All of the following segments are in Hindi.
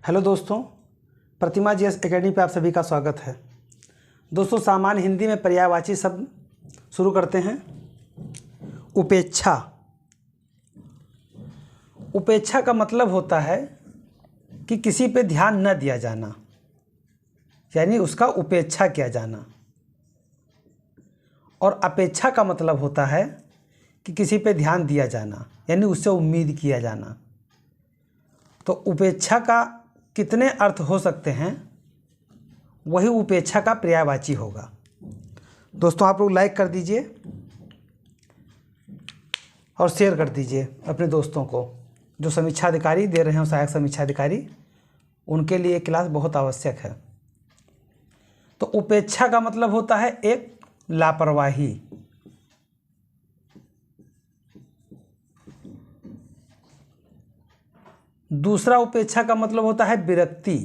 हेलो दोस्तों, प्रतिमा जीएस एकेडमी पे आप सभी का स्वागत है। दोस्तों, सामान्य हिंदी में पर्यायवाची शब्द शुरू करते हैं। उपेक्षा। उपेक्षा का मतलब होता है कि किसी पे ध्यान न दिया जाना, यानी उसका उपेक्षा किया जाना। और अपेक्षा का मतलब होता है कि किसी पे ध्यान दिया जाना, यानी उससे उम्मीद किया जाना। तो उपेक्षा का कितने अर्थ हो सकते हैं, वही उपेक्षा का पर्यायवाची होगा। दोस्तों, आप लोग लाइक कर दीजिए और शेयर कर दीजिए अपने दोस्तों को। जो समीक्षा अधिकारी दे रहे हैं, सहायक समीक्षा अधिकारी, उनके लिए क्लास बहुत आवश्यक है। तो उपेक्षा का मतलब होता है एक लापरवाही। दूसरा उपेक्षा का मतलब होता है विरक्ति।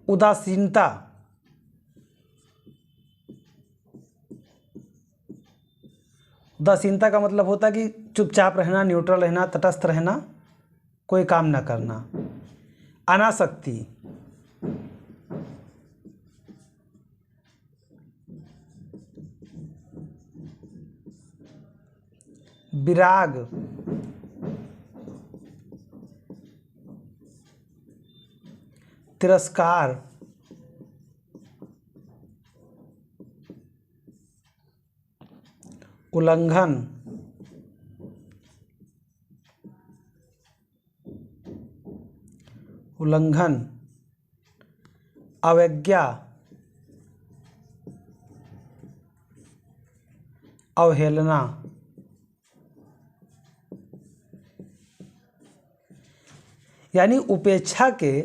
उदासीनता। उदासीनता का मतलब होता है कि चुपचाप रहना, न्यूट्रल रहना, तटस्थ रहना, कोई काम ना करना। अनासक्ति। विराग। तिरस्कार। उल्लंघन। उल्लंघन। अवज्ञा। अवहेलना। यानी उपेक्षा के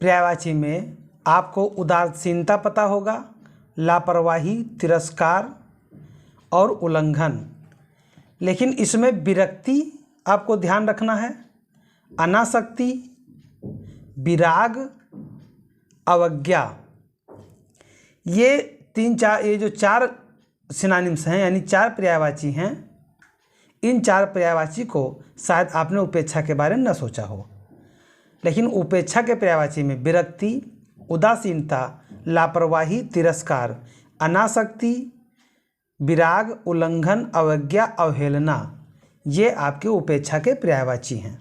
पर्यायवाची में आपको उदासीनता पता होगा, लापरवाही, तिरस्कार और उल्लंघन। लेकिन इसमें विरक्ति आपको ध्यान रखना है, अनासक्ति, विराग, अवज्ञा। ये जो चार सिनोनिम्स हैं, यानी चार पर्यायवाची हैं। इन चार पर्यायवाची को शायद आपने उपेक्षा के बारे में न सोचा हो, लेकिन उपेक्षा के पर्यायवाची में विरक्ति, उदासीनता, लापरवाही, तिरस्कार, अनासक्ति, विराग, उल्लंघन, अवज्ञा, अवहेलना, ये आपके उपेक्षा के पर्यायवाची हैं।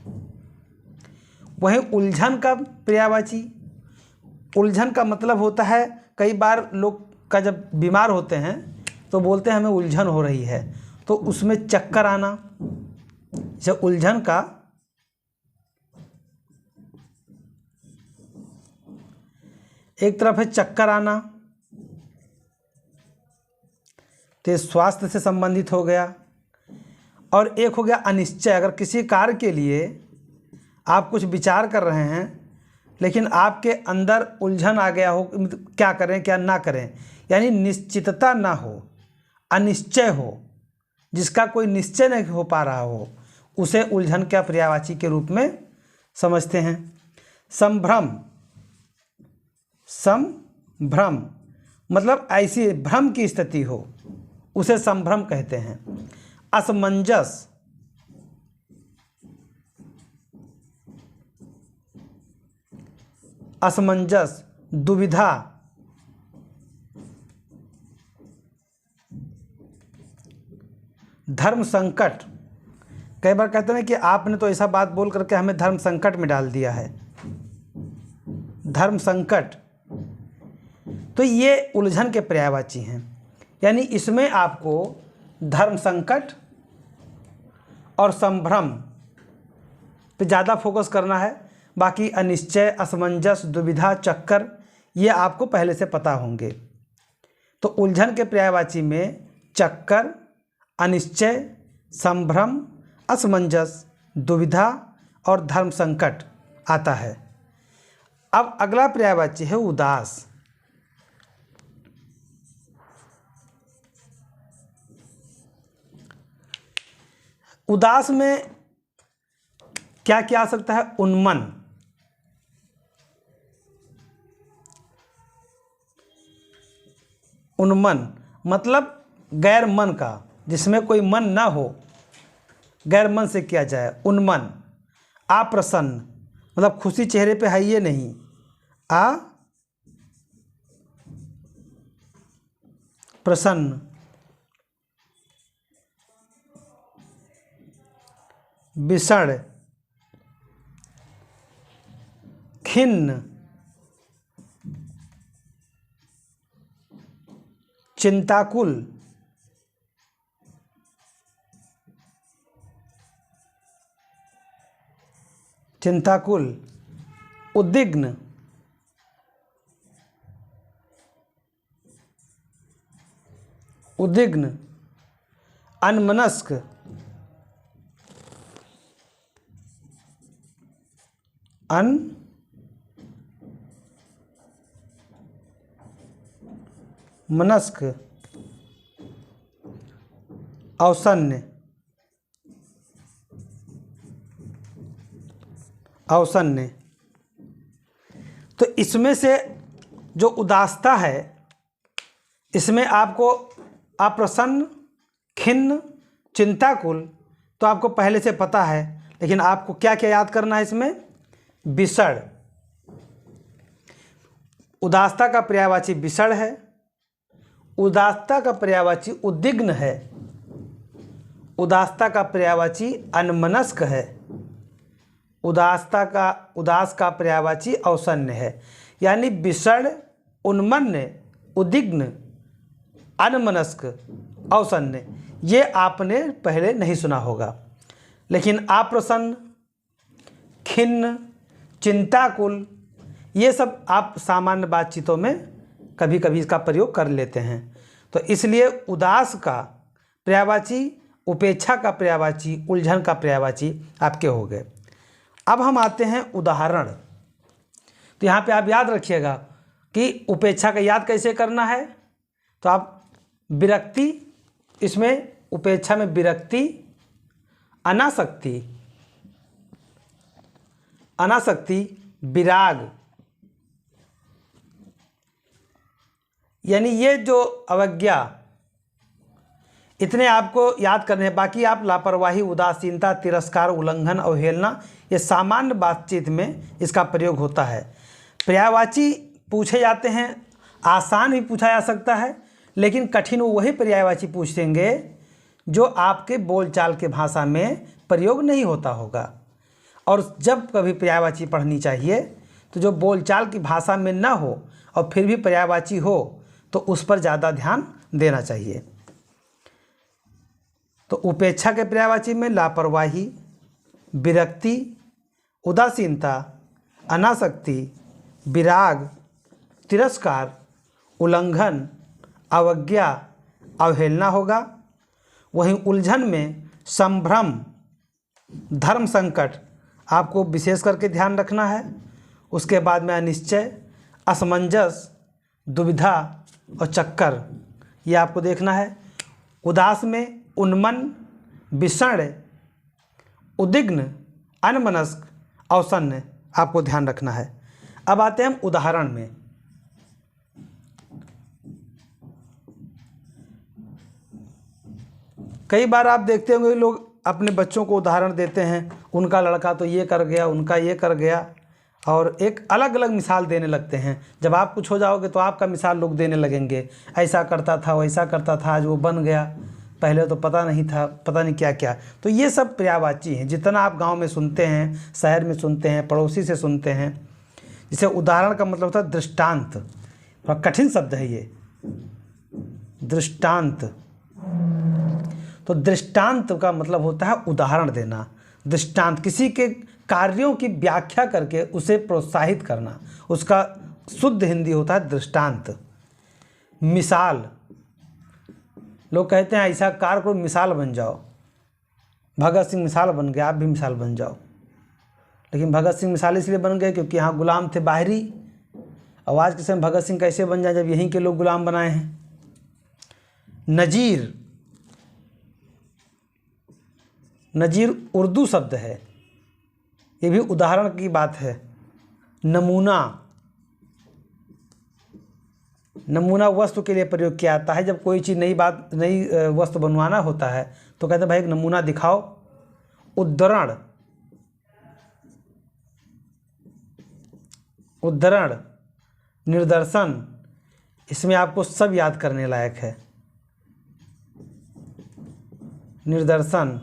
वहीं उलझन का पर्यायवाची। उलझन का मतलब होता है, कई बार लोग का जब बीमार होते हैं तो बोलते हैं हमें उलझन हो रही है, तो उसमें चक्कर आना। जब उलझन का एक तरफ है चक्कर आना, तो स्वास्थ्य से संबंधित हो गया। और एक हो गया अनिश्चय। अगर किसी कार्य के लिए आप कुछ विचार कर रहे हैं, लेकिन आपके अंदर उलझन आ गया हो, क्या करें क्या ना करें, यानी निश्चितता ना हो, अनिश्चय हो, जिसका कोई निश्चय नहीं हो पा रहा हो, उसे उलझन का पर्यायवाची के रूप में समझते हैं। संभ्रम। संभ्रम मतलब ऐसी भ्रम की स्थिति हो, उसे संभ्रम कहते हैं। असमंजस। असमंजस, दुविधा। धर्म संकट। कई बार कहते हैं कि आपने तो ऐसा बात बोल करके हमें धर्म संकट में डाल दिया है। धर्म संकट। तो ये उलझन के पर्यायवाची हैं, यानी इसमें आपको धर्म संकट और संभ्रम पे ज़्यादा फोकस करना है। बाकी अनिश्चय, असमंजस, दुविधा, चक्कर, ये आपको पहले से पता होंगे। तो उलझन के पर्यायवाची में चक्कर, अनिश्चय, संभ्रम, असमंजस, दुविधा और धर्म संकट आता है। अब अगला पर्यायवाची है उदास। उदास में क्या क्या आ सकता है? उन्मन। उन्मन मतलब गैर मन का, जिसमें कोई मन ना हो, गैर मन से किया जाए। उन्मन, अप्रसन्न मतलब खुशी चेहरे पे है ये नहीं, प्रसन्न। विषण, खिन्न, चिंताकुल, उद्विग्न, अन्मनस्क, औसन्य, तो इसमें से जो उदासता है, इसमें आपको अप्रसन्न, खिन्न, चिंताकुल तो आपको पहले से पता है, लेकिन आपको क्या क्या याद करना है इसमें? विषण। उदासता का पर्यायवाची विषण है, उदासता का पर्यायवाची उद्विग्न है, उदासता का पर्यायवाची अन्मनस्क है, उदास का पर्यायवाची औसन्य है। यानी विषण, उन्मन्य, उद्विग्न, अन्मनस्क, औसन्य, ये आपने पहले नहीं सुना होगा। लेकिन अप्रसन्न, खिन्न, चिंताकुल, ये सब आप सामान्य बातचीतों में कभी कभी इसका प्रयोग कर लेते हैं। तो इसलिए उदास का पर्यायवाची, उपेक्षा का पर्यायवाची, उलझन का पर्यायवाची आपके हो गए। अब हम आते हैं उदाहरण। तो यहाँ पे आप याद रखिएगा कि उपेक्षा का याद कैसे करना है। तो आप विरक्ति, इसमें उपेक्षा में विरक्ति, अनासक्ति, विराग, यानी ये जो अवज्ञा, इतने आपको याद करने हैं। बाकी आप लापरवाही, उदासीनता, तिरस्कार, उल्लंघन, अवहेलना, ये सामान्य बातचीत में इसका प्रयोग होता है। पर्यायवाची पूछे जाते हैं, आसान भी पूछा जा सकता है, लेकिन कठिन वही पर्यायवाची पूछेंगे जो आपके बोलचाल के भाषा में प्रयोग नहीं होता होगा। और जब कभी पर्यायवाची पढ़नी चाहिए तो जो बोलचाल की भाषा में ना हो और फिर भी पर्यायवाची हो, तो उस पर ज़्यादा ध्यान देना चाहिए। तो उपेक्षा के पर्यायवाची में लापरवाही, विरक्ति, उदासीनता, अनासक्ति, विराग, तिरस्कार, उल्लंघन, अवज्ञा, अवहेलना होगा। वहीं उलझन में संभ्रम, धर्म संकट आपको विशेष करके ध्यान रखना है। उसके बाद में अनिश्चय, असमंजस, दुविधा और चक्कर, ये आपको देखना है। उदास में उन्मन, विषण, उद्विग्न, अन्मनस्क, औसन्य आपको ध्यान रखना है। अब आते हैं हम उदाहरण में। कई बार आप देखते होंगे लोग अपने बच्चों को उदाहरण देते हैं, उनका लड़का तो ये कर गया, उनका ये कर गया, और एक अलग अलग मिसाल देने लगते हैं। जब आप कुछ हो जाओगे तो आपका मिसाल लोग देने लगेंगे, ऐसा करता था, वैसा करता था, आज वो बन गया, पहले तो पता नहीं था, पता नहीं क्या क्या। तो ये सब पर्यायवाची हैं, जितना आप गांव में सुनते हैं, शहर में सुनते हैं, पड़ोसी से सुनते हैं। जिसे उदाहरण का मतलब होता है दृष्टांत। थोड़ा कठिन शब्द है ये, दृष्टांत। तो दृष्टांत का मतलब होता है उदाहरण देना। दृष्टांत किसी के कार्यों की व्याख्या करके उसे प्रोत्साहित करना, उसका शुद्ध हिंदी होता है दृष्टांत। मिसाल, लोग कहते हैं ऐसा कार्य को मिसाल बन जाओ। भगत सिंह मिसाल बन गए, आप भी मिसाल बन जाओ। लेकिन भगत सिंह मिसाल इसलिए बन गए क्योंकि यहाँ गुलाम थे बाहरी। और आज के समय भगत सिंह कैसे बन जाए जब यहीं के लोग गुलाम बनाए हैं। नजीर, नजीर उर्दू शब्द है, ये भी उदाहरण की बात है। नमूना, नमूना वस्तु के लिए प्रयोग किया जाता है। जब कोई चीज़ नई वस्तु बनवाना होता है तो कहते हैं भाई एक नमूना दिखाओ। उद्धरण, उद्धरण, निदर्शन, इसमें आपको सब याद करने लायक है। निदर्शन,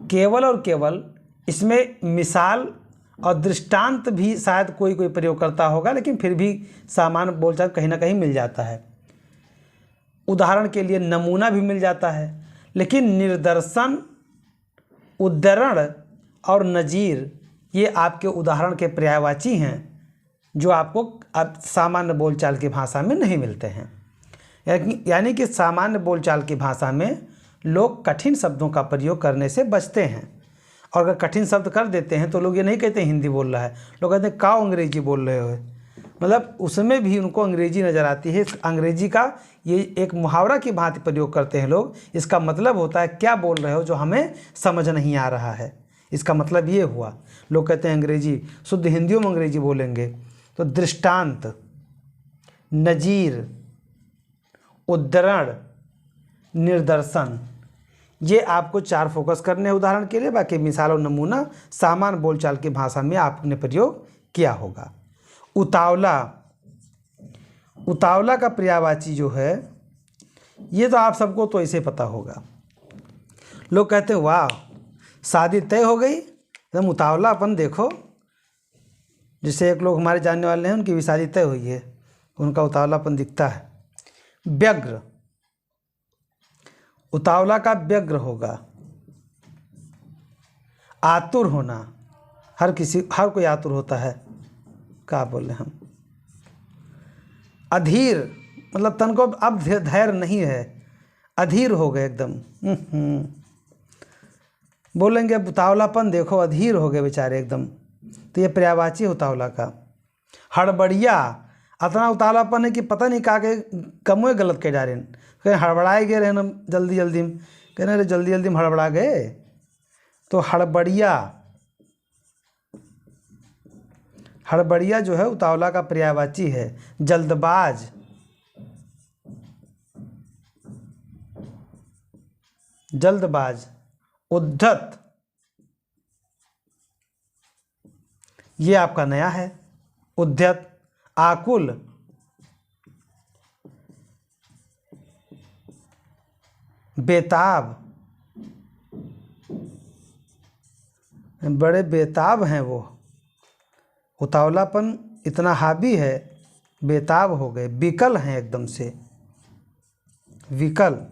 केवल और केवल इसमें मिसाल और दृष्टांत भी शायद कोई प्रयोग करता होगा, लेकिन फिर भी सामान्य बोलचाल कहीं ना कहीं मिल जाता है। उदाहरण के लिए नमूना भी मिल जाता है, लेकिन निदर्शन, उद्धरण और नज़ीर ये आपके उदाहरण के पर्यायवाची हैं जो आपको सामान्य बोलचाल की भाषा में नहीं मिलते हैं। यानी कि सामान्य बोलचाल की भाषा में लोग कठिन शब्दों का प्रयोग करने से बचते हैं, और अगर कठिन शब्द कर देते हैं तो लोग ये नहीं कहते हिंदी बोल रहा है, लोग कहते हैं काओ अंग्रेजी बोल रहे हो, मतलब उसमें भी उनको अंग्रेजी नज़र आती है। अंग्रेजी का ये एक मुहावरा की भांति प्रयोग करते हैं लोग। इसका मतलब होता है क्या बोल रहे हो जो हमें समझ नहीं आ रहा है, इसका मतलब ये हुआ। लोग कहते हैं अंग्रेजी, शुद्ध हिंदियों में अंग्रेजी बोलेंगे। तो दृष्टांत, नज़ीर, उद्धरण, निदर्शन, ये आपको 4 फोकस करने हैं उदाहरण के लिए। बाकी मिसाल और नमूना सामान्य बोलचाल की भाषा में आपने प्रयोग किया होगा। उतावला, उतावला का पर्यायवाची जो है ये तो आप सबको तो ऐसे पता होगा। लोग कहते हैं वाह शादी तय हो गई, एकदम उतावलापन देखो। जैसे एक लोग हमारे जानने वाले हैं, उनकी भी शादी तय हुई है, उनका उतावलापन दिखता है। व्यग्र, उतावला का व्यग्र होगा। आतुर होना, हर कोई आतुर होता है, क्या बोले हम। अधीर, मतलब तन को अब धैर्य नहीं है, अधीर हो गए एकदम। बोलेंगे उतावलापन देखो, अधीर हो गए बेचारे एकदम, तो ये पर्यायवाची उतावला का। हड़बड़िया, इतना उतावलापन है कि पता नहीं का के कमोए गलत कह डारे, कहीं हड़बड़ाए गए रहे ना जल्दी जल्दी में, कहने अरे जल्दी जल्दी में हड़बड़ा गए। तो हड़बड़िया, हड़बड़िया जो है उतावला का पर्यायवाची है। जल्दबाज, जल्दबाज। उद्धत, ये आपका नया है, उद्धत। आकुल, बेताब, बड़े बेताब हैं वो, उतावलापन इतना हावी है, बेताब हो गए। विकल हैं एकदम से, विकल,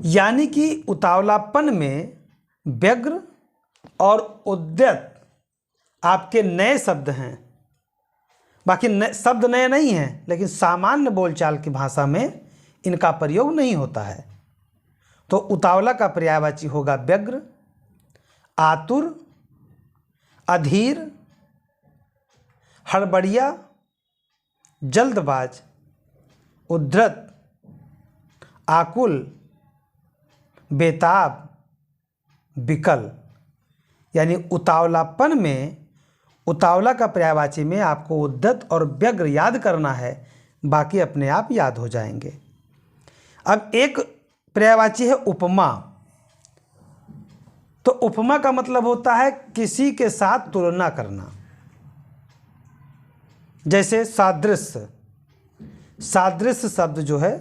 यानी कि उतावलापन में व्यग्र और उद्यत आपके नए शब्द हैं। बाकी शब्द नए नहीं हैं, लेकिन सामान्य बोलचाल की भाषा में इनका प्रयोग नहीं होता है। तो उतावला का पर्यायवाची होगा व्यग्र, आतुर, अधीर, हड़बड़िया, जल्दबाज, उद्धत, आकुल, बेताब, विकल। यानी उतावलापन में, उतावला का पर्यायवाची में आपको उद्धत और व्यग्र याद करना है, बाकी अपने आप याद हो जाएंगे। अब एक पर्यायवाची है उपमा। तो उपमा का मतलब होता है किसी के साथ तुलना करना। जैसे सादृश्य, सादृश्य शब्द जो है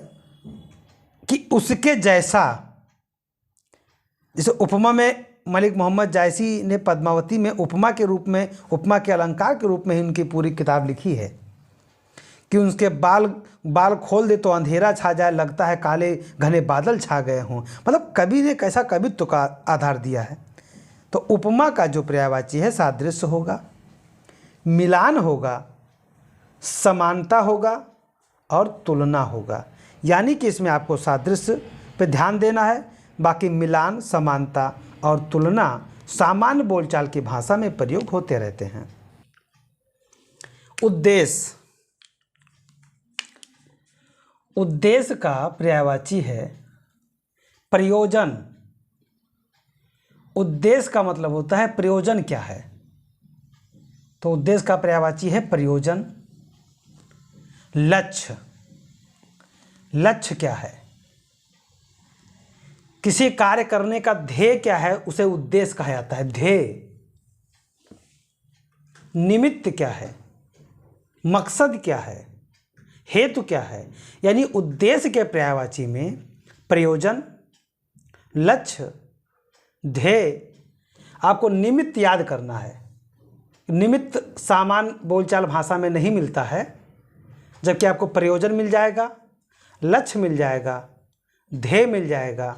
कि उसके जैसा। जैसे उपमा में मलिक मोहम्मद जायसी ने पद्मावती में उपमा के रूप में, उपमा के अलंकार के रूप में ही उनकी पूरी किताब लिखी है कि उसके बाल खोल दे तो अंधेरा छा जाए, लगता है काले घने बादल छा गए हों। मतलब कवि ने कैसा कवित्व का आधार दिया है। तो उपमा का जो पर्यायवाची है सादृश्य होगा, मिलान होगा, समानता होगा और तुलना होगा। यानी कि इसमें आपको सादृश्य पे ध्यान देना है, बाकी मिलान, समानता और तुलना सामान्य बोलचाल की भाषा में प्रयोग होते रहते हैं। उद्देश्य, उद्देश्य का पर्यायवाची है प्रयोजन। उद्देश्य का मतलब होता है प्रयोजन क्या है। तो उद्देश्य का पर्यायवाची है प्रयोजन। लक्ष्य, लक्ष्य क्या है? किसी कार्य करने का ध्येय क्या है, उसे उद्देश्य कहा जाता है, ध्येय। निमित्त क्या है, मकसद क्या है, हेतु क्या है। यानी उद्देश्य के पर्यायवाची में प्रयोजन, लक्ष्य, ध्येय। आपको निमित्त याद करना है। निमित्त सामान्य बोलचाल भाषा में नहीं मिलता है, जबकि आपको प्रयोजन मिल जाएगा, लक्ष्य मिल जाएगा, ध्येय मिल जाएगा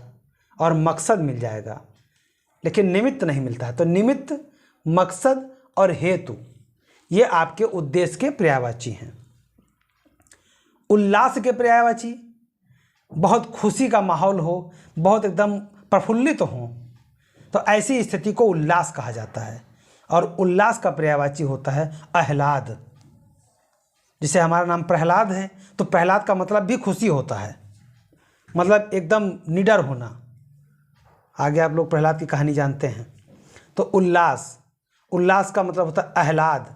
और मकसद मिल जाएगा, लेकिन निमित्त नहीं मिलता है। तो निमित्त, मकसद और हेतु ये आपके उद्देश्य के पर्यायवाची हैं। उल्लास के पर्यायवाची, बहुत खुशी का माहौल हो, बहुत एकदम प्रफुल्लित हो, तो ऐसी स्थिति को उल्लास कहा जाता है। और उल्लास का पर्यायवाची होता है आह्लाद। जैसे हमारा नाम प्रहलाद है, तो प्रहलाद का मतलब भी खुशी होता है, मतलब एकदम निडर होना। आगे आप लोग प्रहलाद की कहानी जानते हैं। तो उल्लास, उल्लास का मतलब होता है आह्लाद,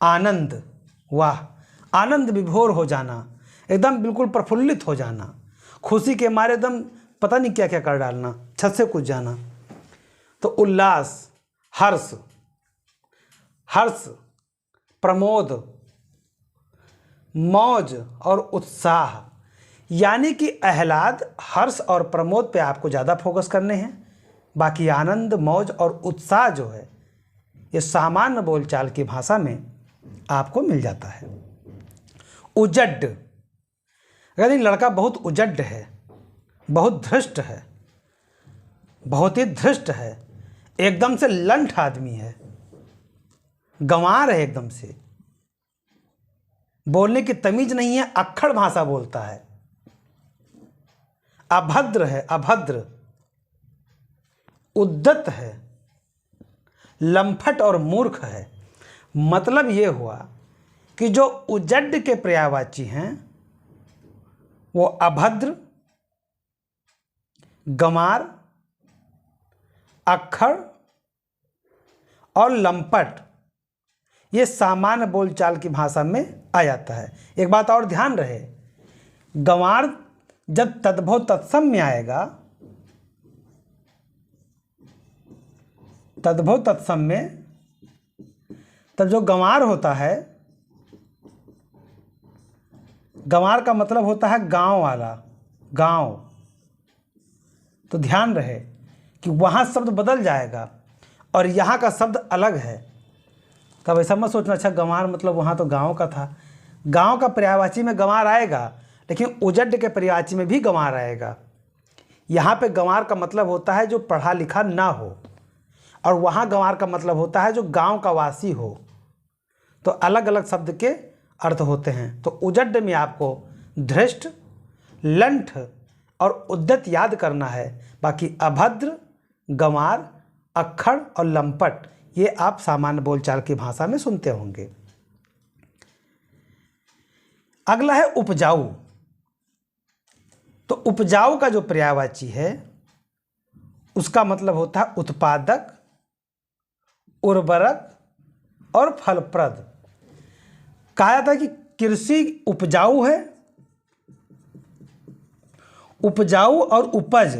आनंद। वाह, आनंद विभोर हो जाना, एकदम बिल्कुल प्रफुल्लित हो जाना, खुशी के मारे एकदम पता नहीं क्या क्या कर डालना, छत से कूद जाना। तो उल्लास, हर्ष, हर्ष, प्रमोद, मौज और उत्साह। यानी कि आह्लाद, हर्ष और प्रमोद पे आपको ज़्यादा फोकस करने हैं। बाकी आनंद, मौज और उत्साह जो है ये सामान्य बोलचाल की भाषा में आपको मिल जाता है। उजड्ड, यानी लड़का बहुत उजड्ड है, बहुत धृष्ट है, बहुत ही धृष्ट है, एकदम से लंठ आदमी है, गंवार है, एकदम से बोलने की तमीज नहीं है, अक्खड़ भाषा बोलता है, अभद्र है, अभद्र, उद्दत है, लंफट और मूर्ख है। मतलब ये हुआ कि जो उजड्ड के पर्यायवाची हैं वो अभद्र, गंवार, अक्खड़ और लंपट, ये सामान्य बोलचाल की भाषा में आ जाता है। एक बात और ध्यान रहे, गंवार जब तद्भव तत्सम में आएगा, तद्भव तत्सम में, तब जो गंवार होता है, गंवार का मतलब होता है गांव वाला, गांव। तो ध्यान रहे कि वहाँ शब्द बदल जाएगा और यहाँ का शब्द अलग है। तब ऐसा मत सोचना अच्छा गंवार मतलब वहाँ तो गांव का था। गांव का पर्यायवाची में गंवार आएगा, लेकिन उजड्ड के पर्यायवाची में भी गंवार आएगा। यहाँ पे गंवार का मतलब होता है जो पढ़ा लिखा ना हो, और वहाँ गंवार का मतलब होता है जो गांव का वासी हो। तो अलग अलग शब्द के अर्थ होते हैं। तो उजड्ड में आपको धृष्ट, लंठ और उद्दत याद करना है। बाकी अभद्र, गंवार, अक्खड़ और लंपट ये आप सामान्य बोलचाल की भाषा में सुनते होंगे। अगला है उपजाऊ। तो उपजाऊ का जो पर्यायवाची है उसका मतलब होता है उत्पादक, उर्वरक और फलप्रद। कहा जाता है कि कृषि उपजाऊ है। उपजाऊ और उपज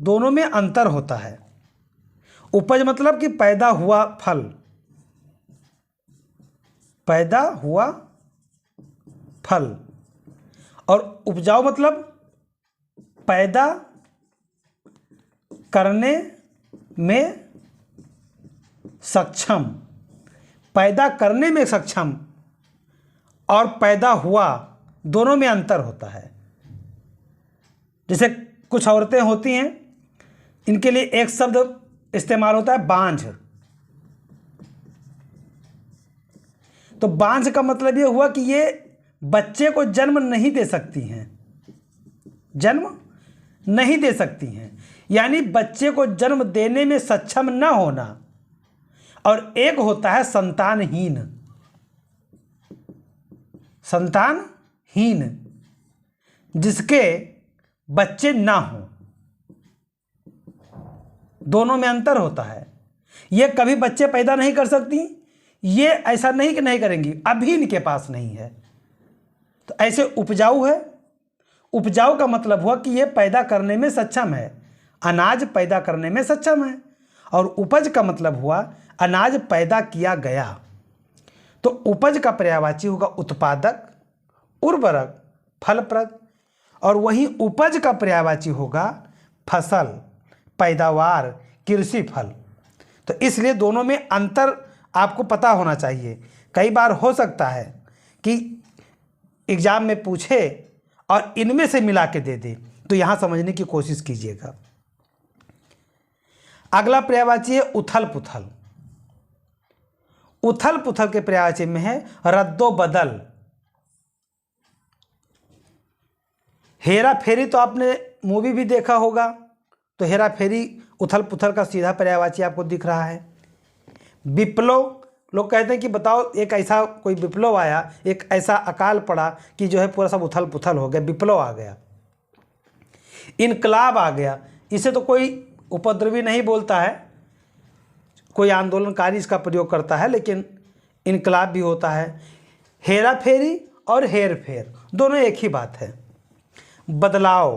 दोनों में अंतर होता है। उपज मतलब कि पैदा हुआ फल, पैदा हुआ फल, और उपजाऊ मतलब पैदा करने में सक्षम, पैदा करने में सक्षम और पैदा हुआ दोनों में अंतर होता है। जैसे कुछ औरतें होती हैं, इनके लिए एक शब्द इस्तेमाल होता है बांझ। तो बांझ का मतलब ये हुआ कि ये बच्चे को जन्म नहीं दे सकती हैं, जन्म नहीं दे सकती हैं, यानी बच्चे को जन्म देने में सक्षम न होना। और एक होता है संतानहीन, संतानहीन जिसके बच्चे ना हों, दोनों में अंतर होता है। ये कभी बच्चे पैदा नहीं कर सकती, ये ऐसा नहीं कि नहीं करेंगी, अभी इनके पास नहीं है, तो ऐसे उपजाऊ है, उपजाऊ का मतलब हुआ कि ये पैदा करने में सक्षम है, अनाज पैदा करने में सक्षम है। और उपज का मतलब हुआ अनाज पैदा किया गया। तो उपज का पर्यायवाची होगा उत्पादक, उर्वरक, फलप्रद। और वहीं उपज का पर्यायवाची होगा फसल, पैदावार, कृषि फल। तो इसलिए दोनों में अंतर आपको पता होना चाहिए। कई बार हो सकता है कि एग्जाम में पूछे और इनमें से मिला के दे दे, तो यहाँ समझने की कोशिश कीजिएगा। अगला पर्यायवाची है उथल पुथल। उथल पुथल के पर्यायवाची में है रद्दो बदल। हेरा फेरी तो आपने मूवी भी देखा होगा, तो हेरा फेरी उथल पुथल का सीधा पर्यायवाची आपको दिख रहा है। विप्लव, लोग कहते हैं कि बताओ एक ऐसा कोई विप्लव आया, एक ऐसा अकाल पड़ा कि जो है पूरा सब उथल पुथल हो गया, विप्लव आ गया। इनकलाब आ गया, इसे तो कोई उपद्रवी नहीं बोलता है, कोई आंदोलनकारी इसका प्रयोग करता है, लेकिन इनकलाब भी होता है। हेरा फेरी और हेर फेर दोनों एक ही बात है। बदलाव,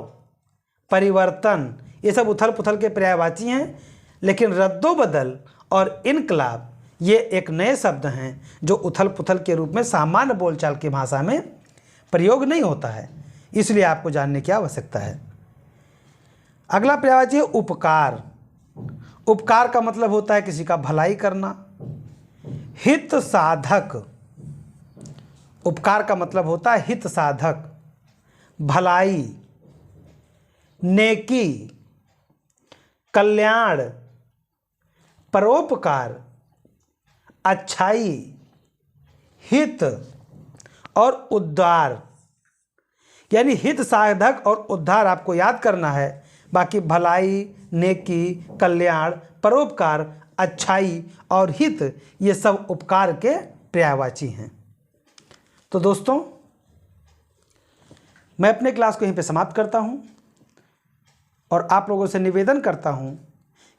परिवर्तन, ये सब उथल पुथल के पर्यायवाची हैं। लेकिन रद्दो बदल और इनकलाब ये एक नए शब्द हैं जो उथल पुथल के रूप में सामान्य बोलचाल की भाषा में प्रयोग नहीं होता है, इसलिए आपको जानने की आवश्यकता है। अगला पर्यायवाची है उपकार। उपकार का मतलब होता है किसी का भलाई करना। हित साधक, उपकार का मतलब होता है हित साधक, भलाई, नेकी, कल्याण, परोपकार, अच्छाई, हित और उद्धार। यानी हित साधक और उद्धार आपको याद करना है, बाकी भलाई, नेकी, कल्याण, परोपकार, अच्छाई और हित ये सब उपकार के पर्यायवाची हैं। तो दोस्तों, मैं अपने क्लास को यहीं पे समाप्त करता हूं और आप लोगों से निवेदन करता हूं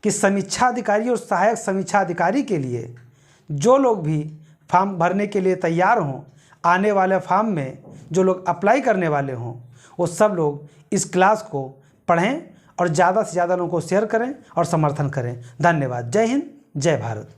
कि समीक्षा अधिकारी और सहायक समीक्षा अधिकारी के लिए जो लोग भी फॉर्म भरने के लिए तैयार हों, आने वाले फॉर्म में जो लोग अप्लाई करने वाले हों, वो सब लोग इस क्लास को पढ़ें और ज़्यादा से ज़्यादा लोगों को शेयर करें और समर्थन करें। धन्यवाद। जय हिंद, जय भारत।